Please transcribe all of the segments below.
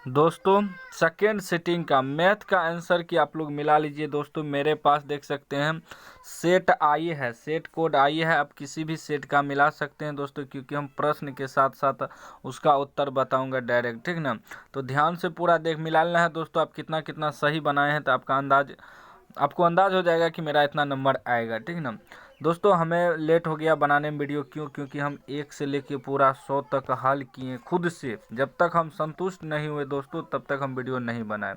दोस्तों second sitting का math का आंसर की आप लोग मिला लीजिए। दोस्तों मेरे पास देख सकते हैं सेट आई है, सेट कोड आई है। आप किसी भी सेट का मिला सकते हैं दोस्तों, क्योंकि हम प्रश्न के साथ साथ उसका उत्तर बताऊंगा डायरेक्ट, ठीक ना। तो ध्यान से पूरा देख मिलाना है दोस्तों। आप कितना कितना सही बनाए हैं तो आपको अंदाज हो जाएगा कि मेरा इतना नंबर आएगा, ठीक ना। दोस्तों हमें लेट हो गया बनाने में वीडियो, क्योंकि हम 1 से लेके पूरा 100 तक हल किए खुद से। जब तक हम संतुष्ट नहीं हुए दोस्तों तब तक हम वीडियो नहीं बनाए।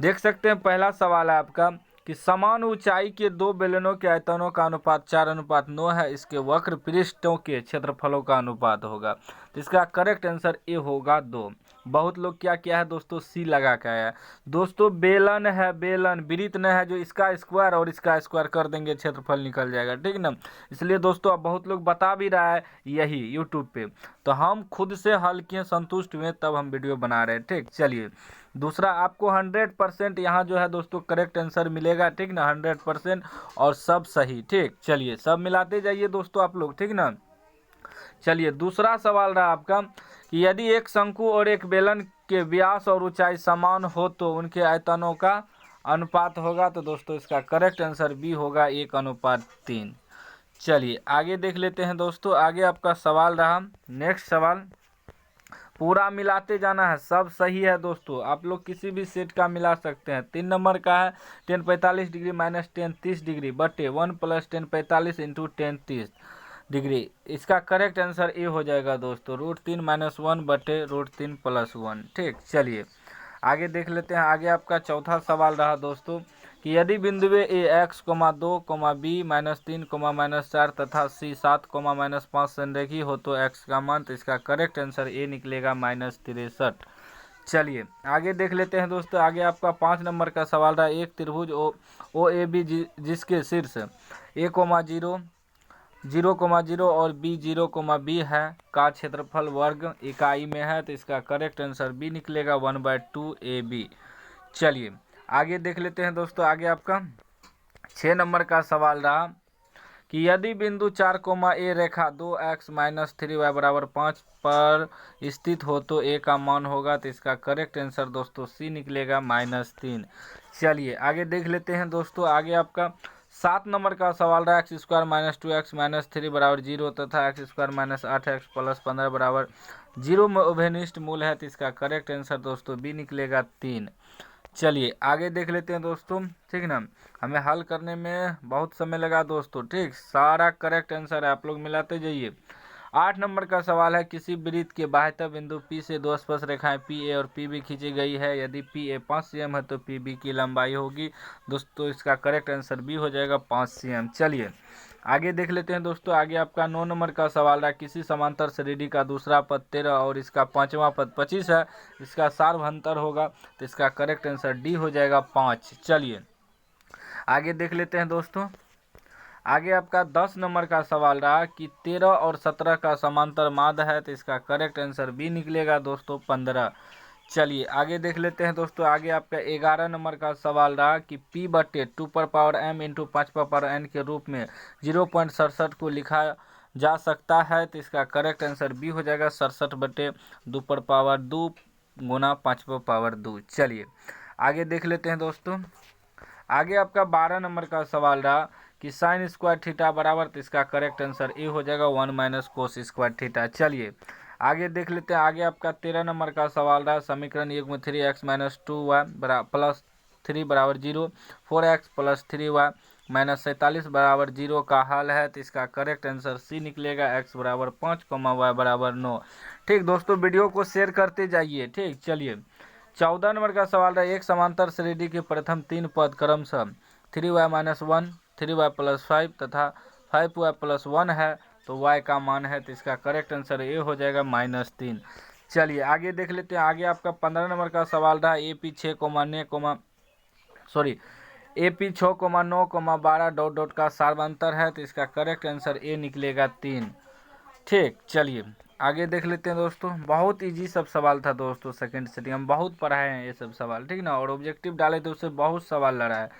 देख सकते हैं पहला सवाल है आपका कि समान ऊंचाई के दो बेलनों के आयतनों का अनुपात 4:9 है, इसके वक्र पृष्ठों के क्षेत्रफलों का अनुपात होगा। तो इसका करेक्ट आंसर ए होगा 2। बहुत लोग क्या किया है दोस्तों, सी लगा के आया है। दोस्तों बेलन है, बेलन वृत्त न है जो इसका स्क्वायर और इसका स्क्वायर कर देंगे क्षेत्रफल निकल जाएगा, ठीक ना। इसलिए दोस्तों अब बहुत लोग बता भी रहा है यही यूट्यूब पे, तो हम खुद से हल किए, संतुष्ट हुए, तब हम वीडियो बना रहे हैं, ठीक। चलिए दूसरा, आपको 100% यहाँ जो है दोस्तों करेक्ट आंसर मिलेगा, ठीक ना, 100% और सब सही, ठीक। चलिए सब मिलाते जाइए दोस्तों आप लोग, ठीक ना। चलिए दूसरा सवाल रहा आपका कि यदि एक शंकु और एक बेलन के व्यास और ऊंचाई समान हो तो उनके आयतनों का अनुपात होगा। तो दोस्तों इसका करेक्ट आंसर बी होगा 1:3। चलिए आगे देख लेते हैं दोस्तों। आगे आपका सवाल रहा, नेक्स्ट सवाल पूरा मिलाते जाना है, सब सही है दोस्तों। आप लोग किसी भी सेट का मिला सकते हैं। 3 नंबर का है 10 45 डिग्री माइनस 10 30 डिग्री बटे 1 + 10 45 इंटू 10 30 डिग्री। इसका करेक्ट आंसर ए हो जाएगा दोस्तों, √3 - 1 बटे √3 + 1, ठीक। चलिए आगे देख लेते हैं। आगे आपका चौथा सवाल रहा दोस्तों कि यदि बिंदुए ए x, 2, b -3, -4 तथा c 7, -5 संरेखी हो तो x का मान। तो इसका करेक्ट आंसर ए निकलेगा -63। चलिए आगे देख लेते हैं दोस्तों। आगे आपका 5 नंबर का सवाल रहा, एक त्रिभुज ओ ए बी जिसके शीर्ष a, 0,0 और b 0,b है का क्षेत्रफल वर्ग इकाई में है। तो इसका करेक्ट आंसर बी निकलेगा 1/2 AB। चलिए आगे देख लेते हैं दोस्तों। आगे आपका 6 नंबर का सवाल रहा कि यदि बिंदु 4, A रेखा 2x - 3y = 5 पर स्थित हो तो a का मान होगा। तो इसका करेक्ट आंसर दोस्तों सी निकलेगा -3। चलिए आगे देख लेते हैं दोस्तों। आगे आपका 7 नंबर का सवाल रहा, x² - 2x - 3 = 0 तथा x² - 8x + 15 = 0 में उभयनिष्ठ मूल है। तो इसका करेक्ट आंसर दोस्तों बी निकलेगा 3। चलिए आगे देख लेते हैं दोस्तों, ठीक ना। हमें हल करने में बहुत समय लगा दोस्तों, ठीक। सारा करेक्ट आंसर है, आप लोग मिलाते जाइए। 8 नंबर का सवाल है, किसी वृत्त के बाह्यतः बिंदु P से दो स्पर्श रेखाएं PA और PB खींची गई है। यदि PA 5 cm है तो PB की लंबाई होगी। दोस्तों इसका करेक्ट आंसर बी हो जाएगा 5 cm। चलिए आगे देख लेते हैं दोस्तों। आगे आपका 9 नंबर का सवाल है, किसी समांतर श्रेणी का दूसरा पद 13 और इसका पांचवा पद 25 है, इसका सार्वभौमांतर होगा। तो इसका करेक्ट आंसर डी हो जाएगा 5। चलिए आगे देख लेते हैं दोस्तों। आगे आपका 10 नंबर का सवाल रहा कि 13 और 17 का समांतर माध्य है। तो इसका करेक्ट आंसर बी निकलेगा दोस्तों 15। चलिए आगे देख लेते हैं दोस्तों। आगे आपका 11 नंबर का सवाल रहा कि p बटे 2m × 5n के रूप में 0.67 को लिखा जा सकता है। तो इसका करेक्ट आंसर बी हो जाएगा 67 बटे 2 गुना 5/2। चलिए आगे देख लेते हैं दोस्तों। आगे आपका 12 नंबर का सवाल रहा कि sin² थीटा बराबर। तो इसका करेक्ट आंसर ए हो जाएगा 1 - cos² थीटा। चलिए आगे देख लेते हैं। आगे आपका 13 नंबर का सवाल रहा, समीकरण युग्म 3x - 2y + 3 = 0, 4x + 3y - 47 = 0 का हल है। तो इसका करेक्ट आंसर सी निकलेगा, x = 5, y = 9। ठीक दोस्तों वीडियो को शेयर करते जाइए, ठीक। चलिए 14 नंबर का सवाल है, एक समांतर श्रेणी के प्रथम 3 पद क्रमशः 3y - 1, 3y + 5 तथा 5y + 1 है तो y का मान है। तो इसका करेक्ट आंसर ए हो जाएगा -3। चलिए आगे देख लेते हैं। आगे आपका 15 नंबर का सवाल रहा, AP 6,9, 12 ... का सार्वभौमांतर है। तो इसका करेक्ट आंसर ए निकलेगा 3, ठीक। चलिए आगे देख लेते हैं दोस्तों। बहुत इजी सब सवाल था दोस्तों, सेकंड सिटिंग हम बहुत पढ़ाए हैं ये सब सवाल, ठीक ना, और ऑब्जेक्टिव डाले तो उससे बहुत सवाल लड़ा है।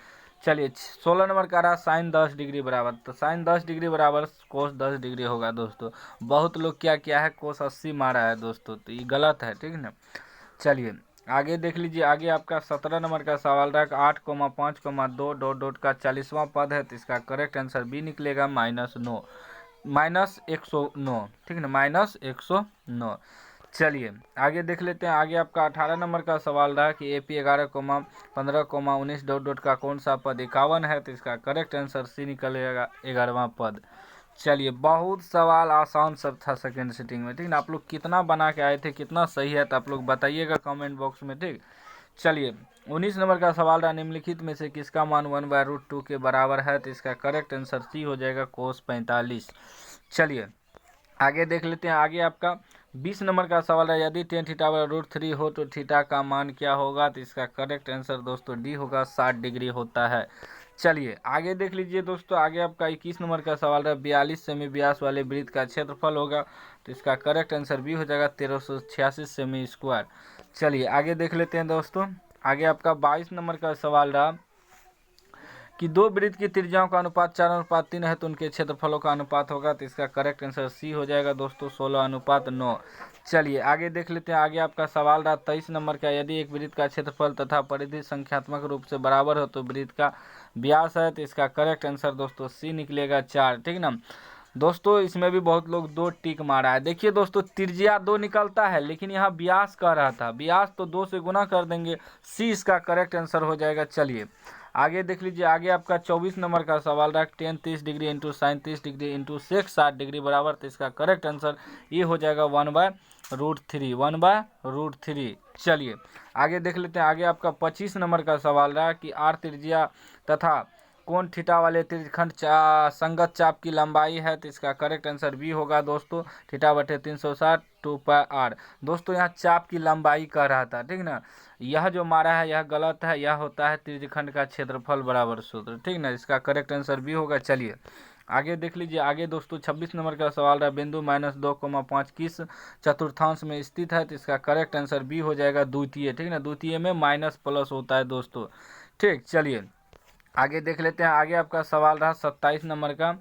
चलिए 16 नंबर का रहा, sin 10 डिग्री बराबर। तो sin 10 डिग्री बराबर cos 10 डिग्री होगा दोस्तों। बहुत लोग क्या किया है, cos 80 मारा है दोस्तों, तो ये गलत है, ठीक ना। चलिए आगे देख लीजिए, आगे आपका 17 नंबर का सवाल रहा 8,5,2 डॉट डॉट का 40वां पद है, तो इसका करेक्ट आंसर बी निकलेगा -9 -109, ठीक है ना, -109। चलिए आगे देख लेते हैं। आगे आपका 18 नंबर का सवाल रहा कि AP 11,15,19 डॉट डॉट का कौन सा पद 51 है, तो इसका करेक्ट आंसर सी निकलेगा 11वां पद। चलिए बहुत सवाल आसान सब था सेकेंड सिटिंग में, ठीक ना। आप लोग कितना बना के आए थे, कितना सही है, तो आप लोग बताइएगा कमेंट बॉक्स में, ठीक। चलिए 19 नंबर का सवाल रहा निम्नलिखित में से किसका मान 1/√2 के बराबर है, तो इसका करेक्ट आंसर सी हो जाएगा cos 45। चलिए आगे देख लेते हैं। आगे आपका 20 नंबर का सवाल है यदि tan θ/√3 हो तो थीटा का मान क्या होगा, तो इसका करेक्ट आंसर दोस्तों डी होगा, 60 डिग्री होता है। चलिए आगे देख लीजिए दोस्तों। आगे आपका 21 नंबर का सवाल है 42 सेमी व्यास वाले वृत्त का क्षेत्रफल होगा, तो इसका करेक्ट आंसर बी हो जाएगा 1386 सेमी स्क्वायर। चलिए आगे देख लेते हैं दोस्तों। आगे आपका 22 नंबर का सवाल रहा कि दो वृत्त की त्रिज्याओं का अनुपात 4:3 है, तो उनके क्षेत्रफलों का अनुपात होगा, तो इसका करेक्ट आंसर सी हो जाएगा दोस्तों 16:9। चलिए आगे देख लेते हैं। आगे आपका सवाल रहा 23 नंबर का यदि एक वृत्त का क्षेत्रफल तथा परिधि संख्यात्मक रूप से बराबर हो तो वृत्त का व्यास है, तो इसका करेक्ट आंसर दोस्तों सी निकलेगा 4, ठीक ना। दोस्तों इसमें भी बहुत लोग 2 टिक मारा है। देखिए दोस्तों त्रिज्या 2 निकलता है, लेकिन यहाँ व्यास कह रहा था, व्यास तो 2 से गुना कर देंगे, सी इसका करेक्ट आंसर हो जाएगा। चलिए आगे देख लीजिए। आगे आपका 24 नंबर का सवाल रहा tan 30 degree into sine 30 degree into sec 60 degree बराबर, तो इसका करेक्ट आंसर ये हो जाएगा 1/√3, 1/√3। चलिए आगे देख लेते हैं। आगे आपका 25 नंबर का सवाल रहा कि आर त्रिज्या तथा कोण थीटा वाले त्रिखंड संगत चाप की लंबाई है, तो इसका करेक्ट आंसर बी होगा दोस्तों, θ/360 2πr। दोस्तों यहाँ चाप की लंबाई कह रहा था, ठीक ना। यह जो मारा है यह गलत है, यह होता है त्रिखंड का क्षेत्रफल बराबर सूत्र, ठीक ना। इसका करेक्ट आंसर बी होगा। चलिए आगे देख लीजिए। आगे दोस्तों 26 नंबर का सवाल रहा बिंदु -2,5 किस चतुर्थांश में स्थित है, तो इसका करेक्ट आंसर बी हो जाएगा द्वितीय, ठीक ना। द्वितीय में माइनस प्लस होता है दोस्तों, ठीक। चलिए आगे देख लेते हैं। आगे आपका सवाल रहा 27 नंबर का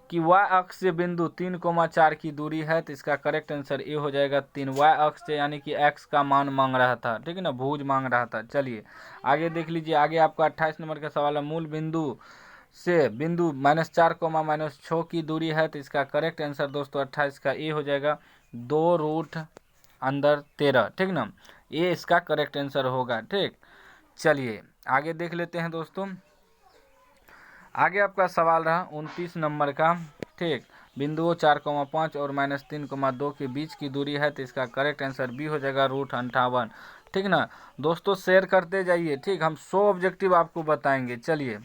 कि y अक्ष से बिंदु 3,4 की दूरी है, तो इसका करेक्ट आंसर ए हो जाएगा 3। y अक्ष से यानी कि x का मान मांग रहा था, ठीक है ना, भुज मांग रहा था। चलिए आगे देख लीजिए। आगे आपका 28 नंबर का सवाल है मूल बिंदु से बिंदु -4, -6 की दूरी है, तो इसका करेक्ट आंसर दोस्तों 28 का ए हो जाएगा 2√13, ठीक ना। ये इसका करेक्ट आंसर होगा, ठीक। चलिए आगे देख लेते हैं दोस्तों। आगे आपका सवाल रहा 29 नंबर का, ठीक। बिंदुओं 4,5 और -3,2 के बीच की दूरी है, तो इसका करेक्ट आंसर बी हो जाएगा √58, ठीक ना। दोस्तों शेयर करते जाइए, ठीक। हम 100 ऑब्जेक्टिव आपको बताएंगे। चलिए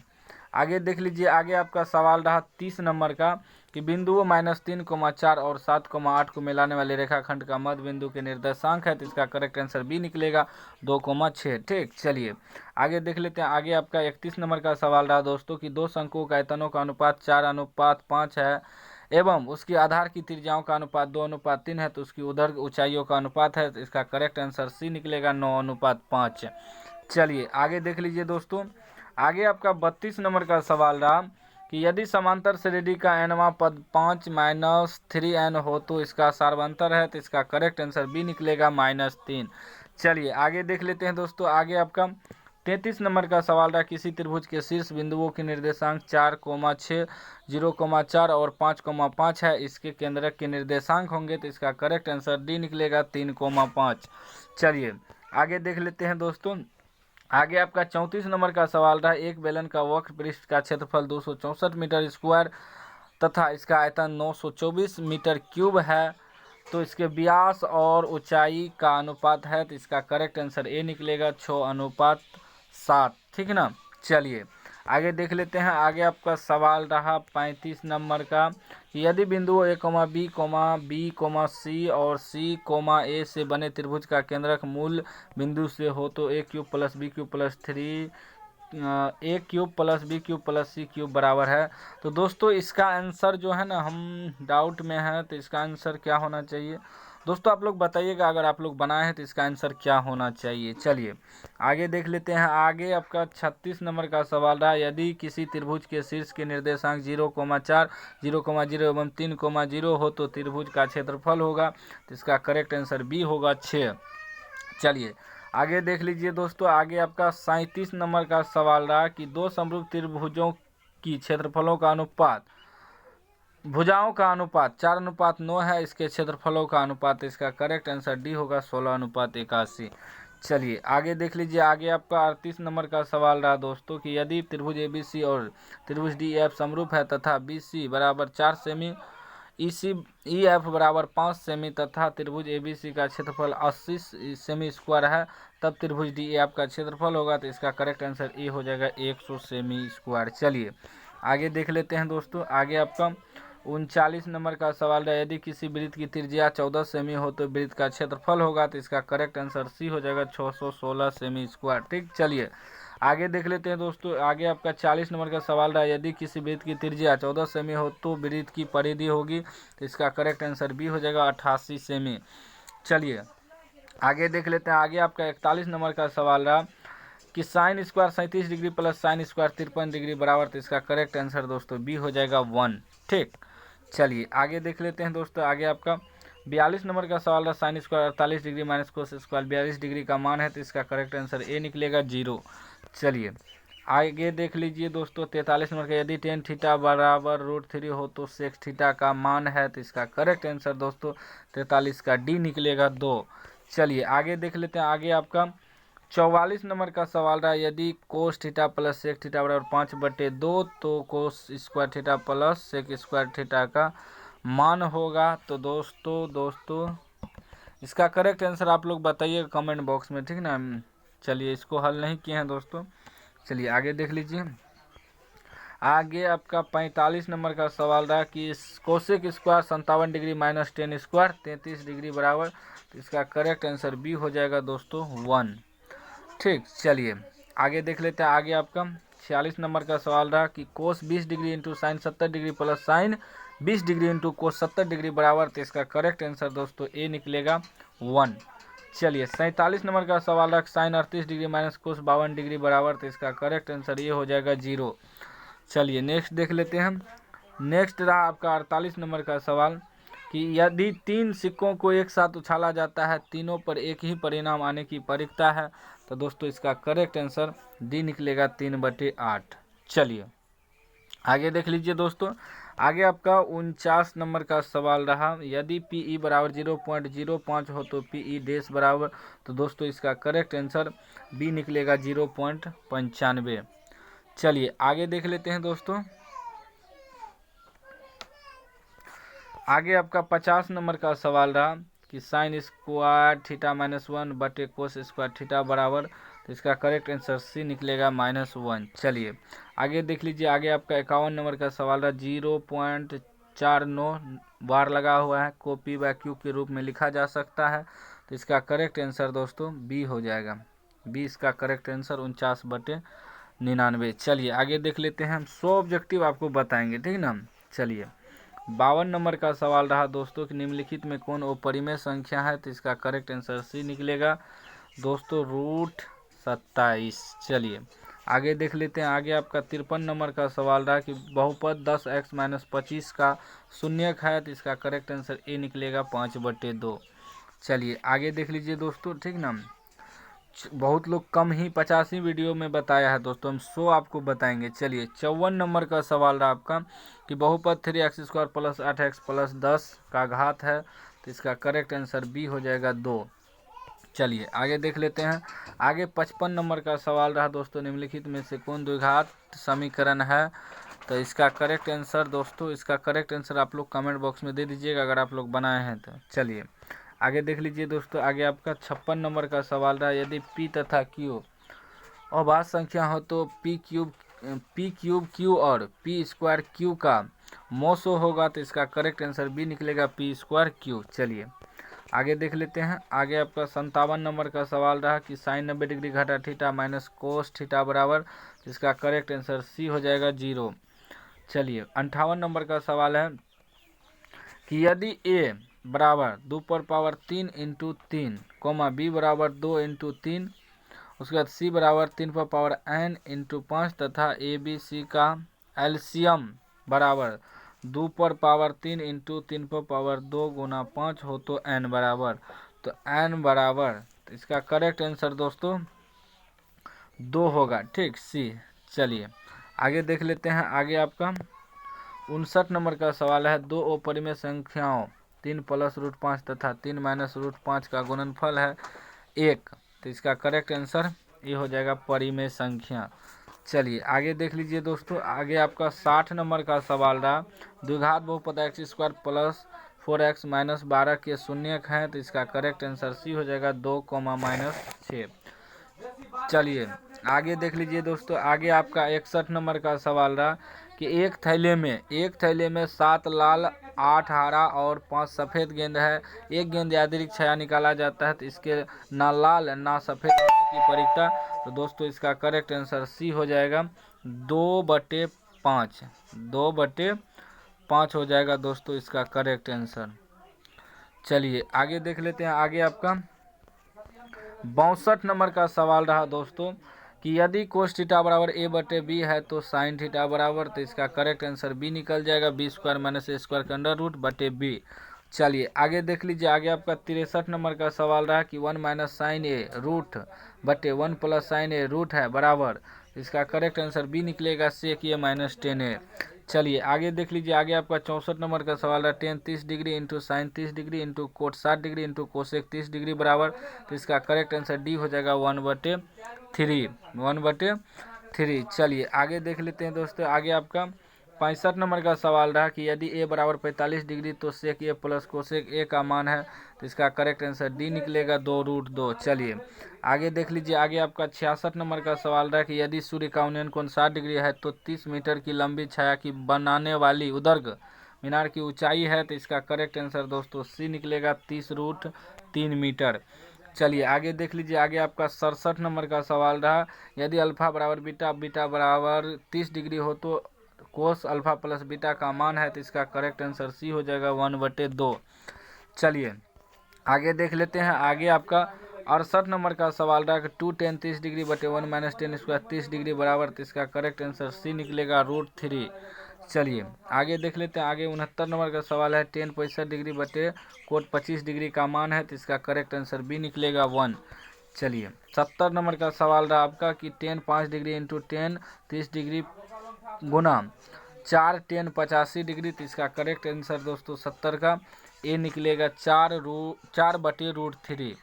आगे देख लीजिए। आगे आपका सवाल रहा 30 नंबर का कि बिंदुओं -3,4 और 7,8 को मिलाने वाले रेखाखंड का मध्य बिंदु के निर्देशांक है, तो इसका करेक्ट आंसर बी निकलेगा 2,6, ठीक। चलिए आगे देख लेते हैं। आगे आपका 31 नंबर का सवाल रहा दोस्तों कि दो शंकुओं का आयतनों का अनुपात 4:5 है एवं उसकी आधार की त्रिज्याओं का अनुपात 2:3 है, तो उसकी उधर ऊंचाइयों का अनुपात है, तो इसका करेक्ट आंसर सी निकलेगा 9:5। चलिए आगे देख लीजिए दोस्तों। आगे आपका 32 नंबर का सवाल रहा कि यदि समांतर श्रेणी का nवां पद 5 - 3n हो तो इसका सार्वंतर है, तो इसका करेक्ट आंसर बी निकलेगा -3। चलिए आगे देख लेते हैं दोस्तों। आगे आपका 33 नंबर का सवाल रहा किसी त्रिभुज के शीर्ष बिंदुओं के निर्देशांक 4,6, 0,4 और 5,5 है, इसके केंद्रक के निर्देशांक होंगे, तो इसका करेक्ट आंसर डी निकलेगा 3,5। चलिए आगे देख लेते हैं दोस्तों। आगे आपका 34 नंबर का सवाल रहा एक बेलन का वक्र पृष्ठ का क्षेत्रफल 264 मीटर स्क्वायर तथा इसका आयतन 924 मीटर क्यूब है, तो इसके व्यास और ऊंचाई का अनुपात है, तो इसका करेक्ट आंसर ए निकलेगा 6:7, ठीक ना। चलिए आगे देख लेते हैं। आगे आपका सवाल रहा 35 नंबर का कि यदि बिंदुओं A, B, B, C और C, A से बने त्रिभुज का केंद्रक मूल बिंदु से हो तो a³ + b³ + 3 a³ + b³ + c³ बराबर है। तो दोस्तों इसका आंसर जो है ना, हम डाउट में है, तो इसका आंसर क्या होना चाहिए दोस्तों, आप लोग बताइएगा। अगर आप लोग बनाए हैं तो इसका आंसर क्या होना चाहिए। चलिए आगे देख लेते हैं। आगे आपका 36 नंबर का सवाल रहा यदि किसी त्रिभुज के शीर्ष के निर्देशांक 0,4, 0,0 एवं 3,0 हो तो त्रिभुज का क्षेत्रफल होगा, तो इसका करेक्ट आंसर बी होगा 6। चलिए आगे देख लीजिए दोस्तों, आगे आपका 37 नंबर का सवाल रहा कि दो समरूप त्रिभुजों की क्षेत्रफलों का अनुपात, भुजाओं का अनुपात 4:9 है, इसके क्षेत्रफलों का अनुपात, इसका करेक्ट आंसर डी होगा 16:81। चलिए आगे देख लीजिए, आगे आपका 38 नंबर का सवाल रहा दोस्तों कि यदि त्रिभुज ABC और त्रिभुज DEF समरूप है तथा BC बराबर 4 सेमी, EF बराबर 5 सेमी तथा त्रिभुज ABC का क्षेत्रफल 80 सेमी स्क्वायर है, तब त्रिभुज DEF का क्षेत्रफल होगा, तो इसका करेक्ट आंसर ए हो जाएगा 100 सेमी स्क्वायर। चलिए आगे देख लेते हैं दोस्तों, आगे आपका 39 नंबर का सवाल है, यदि किसी वृत्त की त्रिज्या 14 सेमी हो तो वृत्त का क्षेत्रफल होगा, तो इसका करेक्ट आंसर सी हो जाएगा 616 सेमी स्क्वायर। ठीक, चलिए आगे देख लेते हैं दोस्तों, आगे आपका 40 नंबर का सवाल रहा, यदि किसी वृत्त की त्रिज्या 14 सेमी हो तो वृत्त की परिधि होगी, तो इसका करेक्ट आंसर बी हो जाएगा 88 सेमी। चलिए आगे देख लेते हैं, आगे आपका 41 नंबर का सवाल रहा कि sine square 37 degree plus sine square 53 degree बराबर, तो इसका करेक्ट आंसर दोस्तों बी हो जाएगा 1। ठीक, चलिए आगे देख लेते हैं दोस्तों, आगे आपका 42 नंबर का सवाल है, sine square 48 degree minus cos square 42 degree का मान है, तो इसका करेक्ट आंसर ए निकलेगा 0। चलिए आगे देख लीजिए दोस्तों, 43 नंबर का, यदि टेन थीटा बराबर √3 हो तो सेक थीटा का मान है, तो इसका करेक्ट आंसर दोस्तों 43 का डी निकलेगा 2। चलिए आगे देख लेते हैं, आगे आपका 44 नंबर का सवाल रहा, यदि cos theta plus sec theta बराबर 5/2 तो cos square theta plus sec square theta का मान होगा, तो दोस्तों इसका करेक्ट आंसर आप लोग बताइएगा कमेंट बॉक्स में, ठीक ना। चलिए इसको हल नहीं किए हैं दोस्तों, चलिए आगे देख लीजिए, आगे आपका 45 नंबर का सवाल रहा कि cosec square 57 degree minus ten square 33 degree बराबर, तो इसका करेक्ट आंसर बी हो जाएगा दोस्तों 1। ठीक, चलिए आगे देख लेते हैं, आगे आपका 46 नंबर का सवाल रहा कि कोस 20 degree into sign 70 degree plus sign 20 degree into cos 70 degree बराबर, तो इसका करेक्ट आंसर दोस्तों ए निकलेगा 1। चलिए 47 नंबर का सवाल रहा sine 38 degree minus cos 52 degree बराबर, तो इसका करेक्ट आंसर ये हो जाएगा 0। चलिए नेक्स्ट देख लेते हैं, नेक्स्ट रहा आपका 48 नंबर का सवाल कि यदि 3 सिक्कों को एक साथ उछाला जाता है, तीनों पर एक ही परिणाम आने की परीक्षता है, तो दोस्तों इसका करेक्ट आंसर डी निकलेगा 3/8। चलिए आगे देख लीजिए दोस्तों, आगे आपका 49 नंबर का सवाल रहा, यदि PE बराबर 0.05 हो तो PE डैश बराबर, तो दोस्तों इसका करेक्ट आंसर बी निकलेगा 0.95। चलिए आगे देख लेते हैं दोस्तों, आगे आपका 50 नंबर का सवाल रहा कि साइन स्क्वायर थीटा -1 कोस स्क्वायर थीटा बराबर, तो इसका करेक्ट आंसर सी निकलेगा -1। चलिए आगे देख लीजिए, आगे आपका 51 नंबर का सवाल रहा 0.49 बार लगा हुआ है को P/Q के रूप में लिखा जा सकता है, तो इसका करेक्ट आंसर दोस्तों बी हो जाएगा, बी इसका करेक्ट आंसर 49/99। चलिए आगे देख लेते हैं, हम 100 ऑब्जेक्टिव आपको बताएंगे, ठीक ना। चलिए 52 नंबर का सवाल रहा दोस्तों कि निम्नलिखित में कौन अपरिमेय संख्या है, तो इसका करेक्ट आंसर सी निकलेगा दोस्तों √27। चलिए आगे देख लेते हैं, आगे आपका 53 नंबर का सवाल रहा कि बहुपद 10x-25 का शून्यक है, तो इसका करेक्ट आंसर ए निकलेगा 5/2। चलिए आगे देख लीजिए दोस्तों, ठीक ना, बहुत लोग कम ही 85 वीडियो में बताया है दोस्तों, हम 100 आपको बताएंगे। चलिए 54 नंबर का सवाल रहा आपका कि बहुपद 3x² + 8x + 10 का घात है, तो इसका करेक्ट आंसर बी हो जाएगा 2। चलिए आगे देख लेते हैं, आगे 55 नंबर का सवाल रहा दोस्तों, निम्नलिखित में से कौन द्विघात समीकरण है, तो इसका करेक्ट आंसर दोस्तों, इसका करेक्ट आंसर आप लोग कमेंट बॉक्स में दे दीजिएगा अगर आप लोग बनाए हैं तो। चलिए आगे देख लीजिए दोस्तों, आगे आपका 56 नंबर का सवाल रहा, यदि P तथा Q अभाज्य संख्या हो तो P क्यूब Q और P² Q का मोसो होगा, तो इसका करेक्ट आंसर बी निकलेगा P² Q। चलिए आगे देख लेते हैं, आगे आपका 57 नंबर का सवाल रहा कि साइन 90 डिग्री घटा थीटा माइनस कोस थीटा बराबर, इसका करेक्ट आंसर सी हो जाएगा 0। चलिए 58 नंबर का सवाल है कि यदि a बराबर 2^3 × 3, b बराबर 2 × 3, उसके बाद c बराबर 3n × 5 तथा ABC का एलसीएम बराबर 2^3 × 3^2 × 5 हो तो n बराबर, तो n बराबर तो इसका करेक्ट आंसर दोस्तों 2 होगा, ठीक, सी। चलिए आगे देख लेते हैं। आगे आपका 59 नंबर का सवाल है, दो अपरिमेय संख्याओं 3 प्लस रूट 5 तथा 3 माइनस रूट 5 का गुणनफल है 1। तो इसका करेक्ट आंसर ये हो जाएगा परिमेय संख्या। चलिए आगे देख लीजिए दोस्तों। आगे आपका 60 नंबर का सवाल रहा, द्विघात बहुपद x square plus 4x minus 12 के शून्यक हैं। तो इसका करेक्ट आंसर सी हो जाएगा 2 माइनस 6। चलिए आगे देख लीजिए दोस्तों। आगे आपका 61 नंबर का सवाल रहा कि एक थैले में 7 लाल 8 हरा और 5 सफ़ेद गेंद है। एक गेंद यादृच्छिक छया निकाला जाता है, तो इसके ना लाल ना सफ़ेद होने की परीक्षा। तो दोस्तों इसका करेक्ट आंसर सी हो जाएगा 2/5। 2/5 हो जाएगा दोस्तों इसका करेक्ट आंसर। चलिए आगे देख लेते हैं। आगे आपका 62 नंबर का सवाल रहा दोस्तों कि यदि कोस थीटा बराबर a/b है तो साइन थीटा बराबर, तो इसका करेक्ट आंसर बी निकल जाएगा, b square minus a square का अंडर रूट बटे b। चलिए आगे देख लीजिए। आगे आपका 63 नंबर का सवाल रहा कि 1 माइनस साइन ए रूट बटे 1 प्लस साइन ए रूट है बराबर, इसका करेक्ट आंसर बी निकलेगा, सेक ए माइनस 10a। चलिए आगे देख लीजिए। आगे आपका 64 नंबर का सवाल है, ten 30 degree into sine 30 degree into coat 60 degree into cosec 30 degree बराबर, तो इसका करेक्ट आंसर डी हो जाएगा 1/3। चलिए आगे देख लेते हैं दोस्तों। आगे आपका 65 नंबर का सवाल रहा कि यदि a बराबर 45 डिग्री तो सेक ए प्लस कोसेक ए का मान है, तो इसका करेक्ट आंसर डी निकलेगा 2√2। चलिए आगे देख लीजिए। आगे आपका 66 नंबर का सवाल रहा कि यदि सूर्य का उन्नयन कोण 60 डिग्री है तो 30 मीटर की लंबी छाया की बनाने वाली उदर्ग मीनार की ऊंचाई है, तो इसका करेक्ट आंसर दोस्तों सी निकलेगा 30√3 मीटर। चलिए आगे देख लीजिए। आगे आपका 67 नंबर का सवाल रहा, यदि अल्फा बराबर बीटा बीटा बराबर 30 डिग्री हो तो कोस अल्फा प्लस बीटा का मान है, तो इसका करेक्ट आंसर सी हो जाएगा 1/2। चलिए आगे देख लेते हैं। आगे आपका 68 नंबर का सवाल रहा कि 2 tan 30 डिग्री बटे 1 माइनस 10 स्क्वायर 30 डिग्री बराबर, तो इसका करेक्ट आंसर सी निकलेगा √3। चलिए आगे देख लेते हैं। आगे 69 नंबर का सवाल है, 10 65 डिग्री बटे कोट 25 डिग्री का मान है, तो इसका करेक्ट आंसर बी निकलेगा 1। चलिए 70 नंबर का सवाल रहा आपका कि 10 5 डिग्री इंटू 10 30 डिग्री गुना 4 10 85 डिग्री, तो इसका करेक्ट आंसर दोस्तों 70 का ए निकलेगा 4/√3।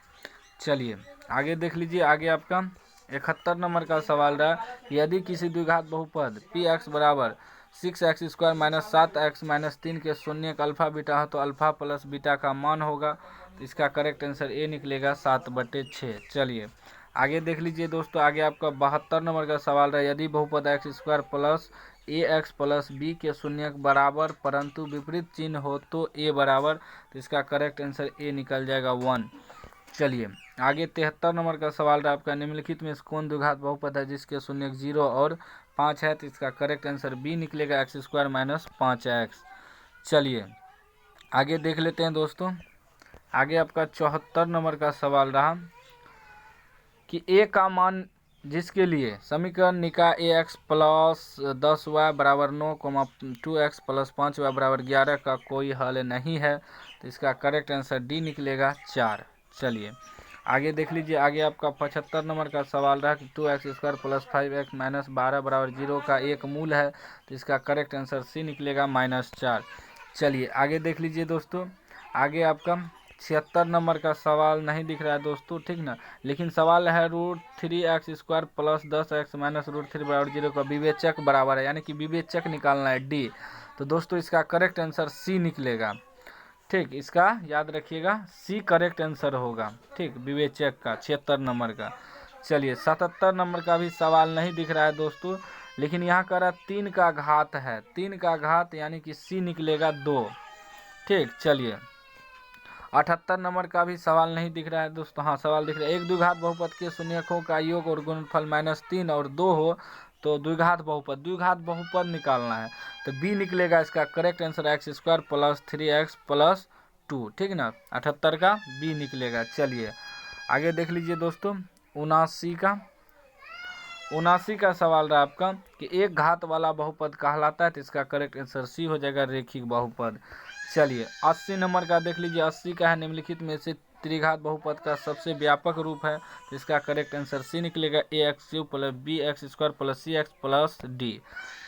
चलिए आगे देख लीजिए। आगे आपका 71 नंबर का सवाल रहा, यदि किसी द्विघात बहुपद px बराबर 6x square minus 7x minus 3 के शून्य का अल्फा बीटा हो तो अल्फा प्लस बीटा का मान होगा, तो इसका करेक्ट आंसर ए निकलेगा 7/6। चलिए आगे देख लीजिए दोस्तों। आगे आपका 72 नंबर का सवाल रहा, यदि बहुपद x square plus ax plus b के शून्य बराबर परंतु विपरीत चिन्ह हो तो a बराबर, तो इसका करेक्ट आंसर ए निकल जाएगा 1। चलिए आगे 73 नंबर का सवाल रहा आपका, निम्नलिखित में कौन द्विघात बहुपद है जिसके शून्य 0 और 5 है, तो इसका करेक्ट आंसर बी निकलेगा एक्स स्क्वायर माइनस 5x। चलिए आगे देख लेते हैं दोस्तों। आगे आपका 74 नंबर का सवाल रहा कि a का मान जिसके लिए समीकरण निकाय ax प्लस 10y बराबर 9, 2x प्लस 5y बराबर 11 का कोई हल नहीं है, तो इसका करेक्ट आंसर डी निकलेगा 4। चलिए आगे देख लीजिए। आगे आपका 75 नंबर का सवाल रहा कि 2x square plus 5x minus 12 बराबर 0 का एक मूल है, तो इसका करेक्ट आंसर सी निकलेगा -4। चलिए आगे देख लीजिए दोस्तों। आगे आपका 76 नंबर का सवाल नहीं दिख रहा है दोस्तों, ठीक ना, लेकिन सवाल है √3x square plus 10x minus √3 बराबर 0 का विवेचक बराबर है, यानी कि विवेचक निकालना है डी। तो दोस्तों इसका करेक्ट आंसर सी निकलेगा, ठीक, इसका याद रखिएगा सी करेक्ट आंसर होगा, ठीक, विवेचक का 76 नंबर का। चलिए 77 नंबर का भी सवाल नहीं दिख रहा है दोस्तों, लेकिन यहाँ कह रहा 3 का घात है, 3 का घात यानी कि सी निकलेगा 2, ठीक। चलिए 78 नंबर का भी सवाल नहीं दिख रहा है दोस्तों, हाँ सवाल दिख रहा है, एक द्विघात बहुपद के शून्यकों का योग और गुणनफल -3 और 2 हो तो द्विघात बहुपद निकालना है, तो बी निकलेगा इसका correct answer x square plus 3x plus 2, ठीक ना, 78 का बी निकलेगा। चलिए आगे देख लीजिए दोस्तों। 79 का सवाल रहा आपका कि एक घात वाला बहुपद कहलाता है, तो इसका करेक्ट आंसर सी हो जाएगा रेखिक बहुपद। चलिए 80 नंबर का देख लीजिए। 80 का है, निम्नलिखित में से त्रिघात बहुपद का सबसे व्यापक रूप है, तो इसका करेक्ट आंसर सी निकलेगा, ax³ + bx² + cx + d।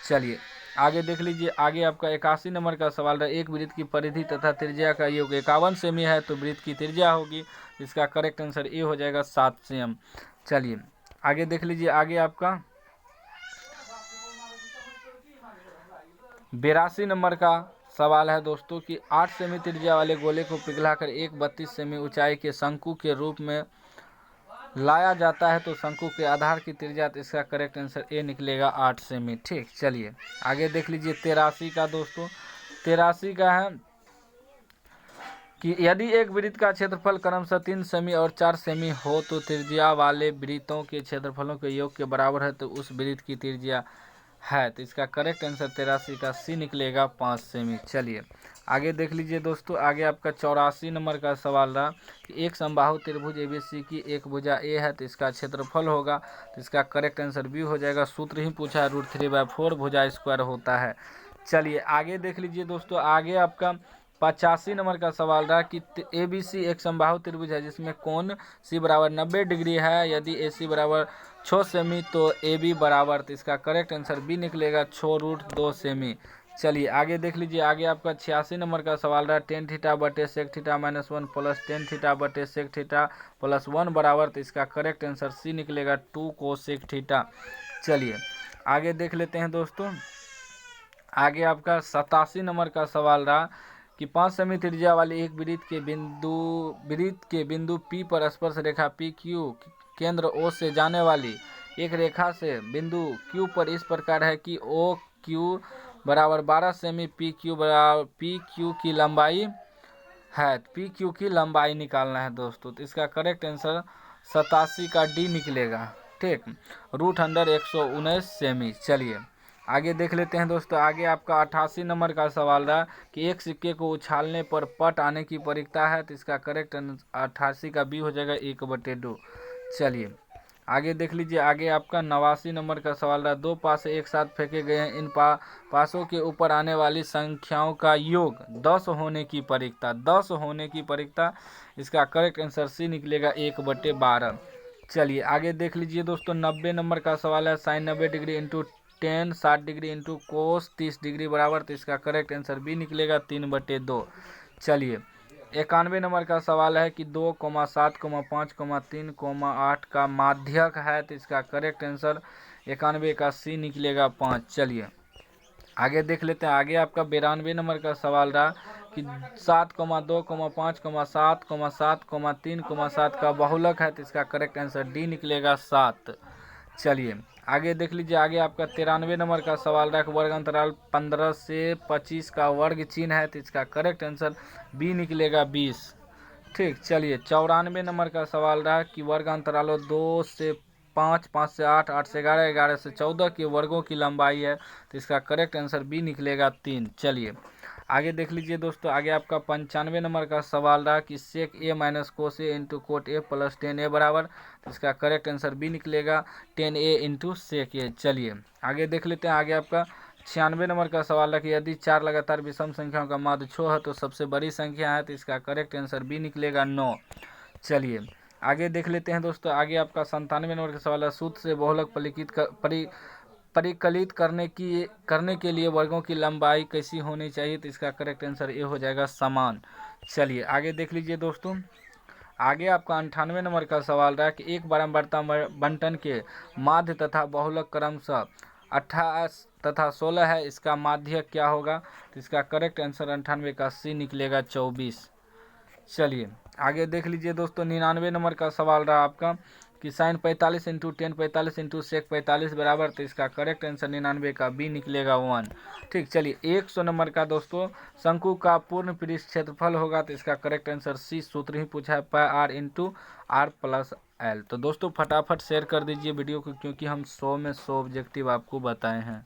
चलिए आगे देख लीजिए। आगे आपका 81 नंबर का सवाल है, एक वृत्त की परिधि तथा त्रिज्या का योग 51 सेमी है, तो वृत्त की त्रिज्या होगी, इसका करेक्ट आंसर ए हो जाएगा 7 सेम। चलिए आगे देख लीजिए। आगे आपका 82 नंबर का सवाल है दोस्तों कि 8 सेमी त्रिज्या वाले गोले को पिघलाकर एक 32 सेमी ऊंचाई के शंकु के रूप में लाया जाता है, तो शंकु के आधार की त्रिज्या, तो इसका करेक्ट आंसर ए निकलेगा 8 सेमी। ठीक, चलिए आगे देख लीजिए 83 का दोस्तों। 83 का है कि यदि एक वृत्त का क्षेत्रफल क्रमशः 3 सेमी और 4 सेमी हो, तो त्रिज्या वाले वृत्तों के क्षेत्रफलों के योग के बराबर है, तो उस वृत्त की त्रिज्या है, तो इसका करेक्ट आंसर 83 का सी निकलेगा 5 सेमी। चलिए आगे देख लीजिए दोस्तों। आगे आपका 84 नंबर का सवाल रहा कि एक समबाहु त्रिभुज एबीसी की एक भुजा ए है, तो इसका क्षेत्रफल होगा, तो इसका करेक्ट आंसर बी हो जाएगा। सूत्र ही पूछा है, √3/4 भुजा स्क्वायर होता है। चलिए आगे देख लीजिए दोस्तों। आगे आपका 85 नंबर का सवाल रहा कि एबीसी एक समबाहु त्रिभुज है जिसमें कोण सी बराबर 90 डिग्री है, यदि AC बराबर 6 सेमी तो AB बराबर, तो इसका करेक्ट आंसर बी निकलेगा 6√2 सेमी। चलिए आगे देख लीजिए। आगे आपका 86 नंबर का सवाल रहा tan θ/sec θ - 1 + tan θ/sec θ + 1 बराबर, तो इसका करेक्ट आंसर सी निकलेगा 2 cosec θ। चलिए आगे देख लेते हैं दोस्तों। आगे आपका 87 नंबर का सवाल रहा कि 5 सेमी त्रिज्या वाली एक वृत्त के बिंदु P पर स्पर्श रेखा PQ केंद्र O से जाने वाली एक रेखा से बिंदु Q पर इस प्रकार है कि OQ बराबर 12 सेमी, PQ की लंबाई है, PQ की लंबाई निकालना है दोस्तों, तो इसका करेक्ट आंसर 87 का डी निकलेगा। ठीक, √119 सेमी। चलिए आगे देख लेते हैं दोस्तों। आगे आपका 88 नंबर का सवाल रहा कि एक सिक्के को उछालने पर पट आने की परिकता है, तो इसका करेक्ट 88 का बी हो जाएगा 1/2। चलिए आगे देख लीजिए। आगे आपका 89 नंबर का सवाल रहा, दो पासे एक साथ फेंके गए हैं, इन पासों के ऊपर आने वाली संख्याओं का योग 10 होने की परिकता, 10 होने की परिकता, इसका करेक्ट आंसर सी निकलेगा 1/12। चलिए आगे देख लीजिए दोस्तों। 90 नंबर का सवाल है, sin 90 degree into tan 60 degree into cos 30 degree बराबर, तो इसका करेक्ट आंसर बी निकलेगा 3/2। चलिए 91 नंबर का सवाल है कि 2, 7, 5, 3, 8 का माध्यक है, तो इसका करेक्ट आंसर 91 का सी निकलेगा 5। चलिए आगे देख लेते हैं। आगे आपका 92 नंबर का सवाल रहा कि 7, 2, 5, 7, 7, 3, 7 का बहुलक है, तो इसका करेक्ट आंसर डी निकलेगा 7। चलिए आगे देख लीजिए। आगे आपका 93 नंबर का सवाल रहा कि वर्ग अंतराल 15 से 25 का वर्ग चिन्ह है, तो इसका करेक्ट आंसर बी निकलेगा 20। ठीक, चलिए 94 नंबर का सवाल रहा कि वर्ग अंतरालों 2 से 5, 5 से 8, 8 से 11, 11 से 14 के वर्गों की लंबाई है, तो इसका करेक्ट आंसर बी निकलेगा 3। चलिए आगे देख लीजिए दोस्तों। आगे आपका 95 नंबर का सवाल रहा कि sec A - cos A into coat A + tan A बराबर, तो इसका करेक्ट आंसर बी निकलेगा tan A into sec A। चलिए आगे देख लेते हैं। आगे आपका 96 नंबर का सवाल है कि यदि 4 लगातार विषम संख्याओं का माध्य 6 है, तो सबसे बड़ी संख्या है, तो इसका करेक्ट आंसर बी निकलेगा 9। चलिए आगे देख लेते हैं दोस्तों। आगे आपका 97 नंबर का सवाल है, सूत्र से बहुलक परिकलित करने के लिए वर्गों की लंबाई कैसी होनी चाहिए, तो इसका करेक्ट आंसर ए हो जाएगा समान। चलिए आगे देख लीजिए दोस्तों। आगे आपका 98 नंबर का सवाल रहा कि एक बारंबारता बंटन के माध्य तथा बहुलक क्रमशः 28 तथा 16 है, इसका माध्य क्या होगा, तो इसका करेक्ट आंसर 98 का सी निकलेगा 24। चलिए आगे देख लीजिए दोस्तों। 99 नंबर का सवाल रहा आपका कि sin 45 into tan 45 into sec 45 बराबर, तो इसका करेक्ट आंसर 99 का बी निकलेगा 1। ठीक, चलिए 100 नंबर का दोस्तों शंकु का पूर्ण पृष्ठ क्षेत्रफल होगा, तो इसका करेक्ट आंसर सी, सूत्र ही पूछा है πr इंटू r + l। तो दोस्तों फटाफट शेयर कर दीजिए वीडियो को, क्योंकि हम 100 में 100 ऑब्जेक्टिव आपको बताए हैं।